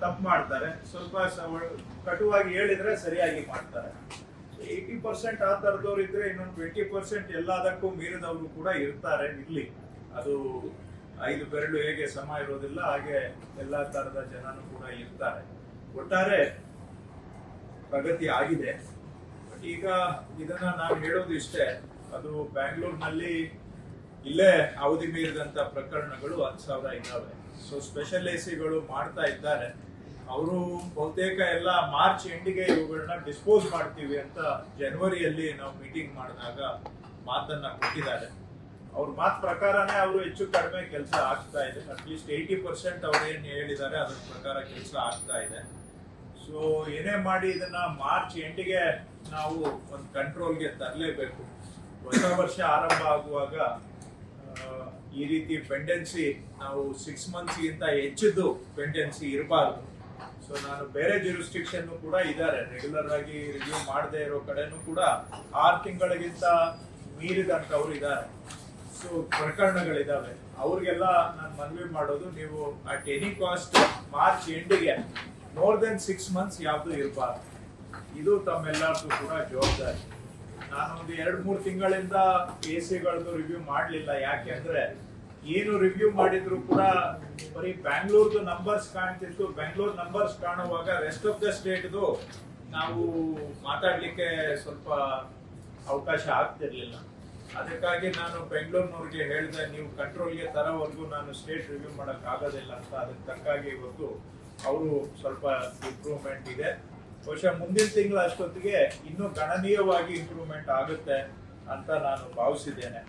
ತಪ್ಪು ಮಾಡ್ತಾರೆ, ಸ್ವಲ್ಪ ಕಟುವಾಗಿ ಹೇಳಿದ್ರೆ ಸರಿಯಾಗಿ ಮಾಡ್ತಾರೆ. 80% ಆ ತರದವ್ರು ಇದ್ರೆ ಇನ್ನೊಂದು 20% ಎಲ್ಲದಕ್ಕೂ ಮೀರಿದವರು ಕೂಡ ಇರ್ತಾರೆ. ಇಲ್ಲಿ ಅದು 5 ಬೆರಳು ಹೇಗೆ ಸಮ ಇರೋದಿಲ್ಲ, ಹಾಗೆ ಎಲ್ಲಾ ತರದ ಜನನು ಕೂಡ ಇರ್ತಾರೆ. ಒಟ್ಟಾರೆ ಪ್ರಗತಿ ಆಗಿದೆ. ಬಟ್ ಈಗ ಇದನ್ನ ನಾನು ಹೇಳೋದು ಇಷ್ಟೇ, ಅದು ಬ್ಯಾಂಗ್ಳೂರ್ನಲ್ಲಿ ಇಲ್ಲೇ ಅವಧಿ ಮೀರಿದಂತ ಪ್ರಕರಣಗಳು 10,000 ಇದ್ದಾವೆ. ಸೊ ಸ್ಪೆಷಲ್ ಎಸಿಗಳು ಮಾಡ್ತಾ ಇದ್ದಾರೆ. ಅವರು ಬಹುತೇಕ ಎಲ್ಲ ಮಾರ್ಚ್ ಎಂಡಿಗೆ ಇವುಗಳನ್ನ ಡಿಸ್ಪೋಸ್ ಮಾಡ್ತೀವಿ ಅಂತ ಜನವರಿಯಲ್ಲಿ ನಾವು ಮೀಟಿಂಗ್ ಮಾಡಿದಾಗ ಮಾತನ್ನ ಕೊಟ್ಟಿದ್ದಾರೆ. ಅವ್ರ ಮಾತು ಪ್ರಕಾರನೇ ಅವರು ಹೆಚ್ಚು ಕಡಿಮೆ ಕೆಲಸ ಆಗ್ತಾ ಇದೆ. ಅಟ್ಲೀಸ್ಟ್ 80% ಅವ್ರು ಏನ್ ಹೇಳಿದ್ದಾರೆ ಅದ್ರ ಪ್ರಕಾರ ಕೆಲಸ ಆಗ್ತಾ ಇದೆ. ಸೊ ಏನೇ ಮಾಡಿ ಇದನ್ನ ಮಾರ್ಚ್ ಎಂಡಿಗೆ ನಾವು ಒಂದು ಕಂಟ್ರೋಲ್ಗೆ ತರಲೇಬೇಕು. ಹೊಸ ವರ್ಷ ಆರಂಭ ಆಗುವಾಗ ಈ ರೀತಿ ಪೆಂಡೆನ್ಸಿ ನಾವು 6 ಮಂತ್ಸ್ಗಿಂತ ಹೆಚ್ಚಿದ್ದು ಪೆಂಡೆನ್ಸಿ ಇರಬಾರ್ದು. ಸೊ ನಾನು ಬೇರೆ ಜ್ಯೂರಿಸ್ಡಿಕ್ಷನ್ ಕೂಡ ಇದ್ದಾರೆ, ರೆಗ್ಯುಲರ್ ಆಗಿ ರಿವ್ಯೂ ಮಾಡದೇ ಇರೋ ಕಡೆನೂ ಕೂಡ 6 ತಿಂಗಳಿಗಿಂತ ಮೀರಿದಂತವ್ರು ಇದ್ದಾರೆ. ಸೊ ಪ್ರಕರಣಗಳಿದಾವೆ. ಅವ್ರಿಗೆಲ್ಲ ನಾನು ಮನವಿ ಮಾಡೋದು, ನೀವು ಅಟ್ ಎನಿ ಕಾಸ್ಟ್ ಮಾರ್ಚ್ ಎಂಡಿಗೆ ಮೋರ್ ದೆನ್ 6 ಮಂತ್ಸ್ ಯಾವ್ದು ಇರಬಾರ್ದು. ಇದು ತಮ್ಮೆಲ್ಲರಿಗೂ ಕೂಡ ಜವಾಬ್ದಾರಿ. ನಾನು ಒಂದು 2-3 ತಿಂಗಳಿಂದ ಎಸಿಗಳದ್ದು ರಿವ್ಯೂ ಮಾಡಲಿಲ್ಲ. ಯಾಕೆಂದ್ರೆ ಏನು ರಿವ್ಯೂ ಮಾಡಿದ್ರು ಕೂಡ ಬರೀ ಬ್ಯಾಂಗ್ಳೂರ್ದು ನಂಬರ್ಸ್ ಕಾಣ್ತಿತ್ತು. ಬ್ಯಾಂಗ್ಳೂರ್ ನಂಬರ್ಸ್ ಕಾಣುವಾಗ ರೆಸ್ಟ್ ಆಫ್ ದ ಸ್ಟೇಟ್ದು ನಾವು ಮಾತಾಡ್ಲಿಕ್ಕೆ ಸ್ವಲ್ಪ ಅವಕಾಶ ಆಗ್ತಿರ್ಲಿಲ್ಲ. ಅದಕ್ಕಾಗಿ ನಾನು ಬೆಂಗಳೂರಿನವ್ರಿಗೆ ಹೇಳಿದೆ, ನೀವು ಕಂಟ್ರೋಲ್ಗೆ ತರೋವರೆಗೂ ನಾನು ಸ್ಟೇಟ್ ರಿವ್ಯೂ ಮಾಡಕ್ ಆಗೋದಿಲ್ಲ ಅಂತ. ಅದಕ್ಕೆ ತಕ್ಕಾಗಿ ಇವತ್ತು ಅವರು ಸ್ವಲ್ಪ ಇಂಪ್ರೂವ್ಮೆಂಟ್ ಇದೆ. ಬಹುಶಃ ಮುಂದಿನ ತಿಂಗಳ ಅಷ್ಟೊತ್ತಿಗೆ ಇನ್ನೂ ಗಣನೀಯವಾಗಿ ಇಂಪ್ರೂವ್ಮೆಂಟ್ ಆಗುತ್ತೆ ಅಂತ ನಾನು ಭಾವಿಸಿದ್ದೇನೆ.